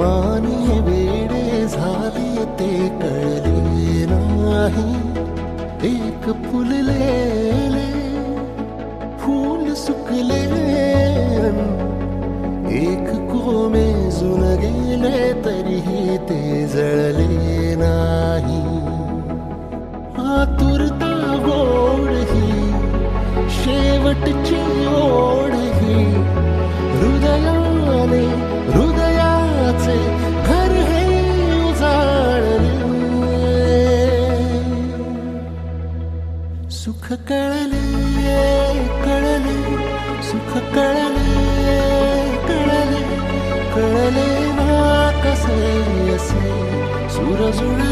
मानिये वेडे झाले ते कळले नाही. एक फुललेले फूल सुकले, एक कोमेजून गेले तरीही ते जळले नाही. आतुरता गोड ही शेवटची ओढ ही, हृदयाने हृदयाचे घर हे उजाळले. सुख कळले कळले, सुख कळले कळले, कळले ना कसे असे सूर जुळले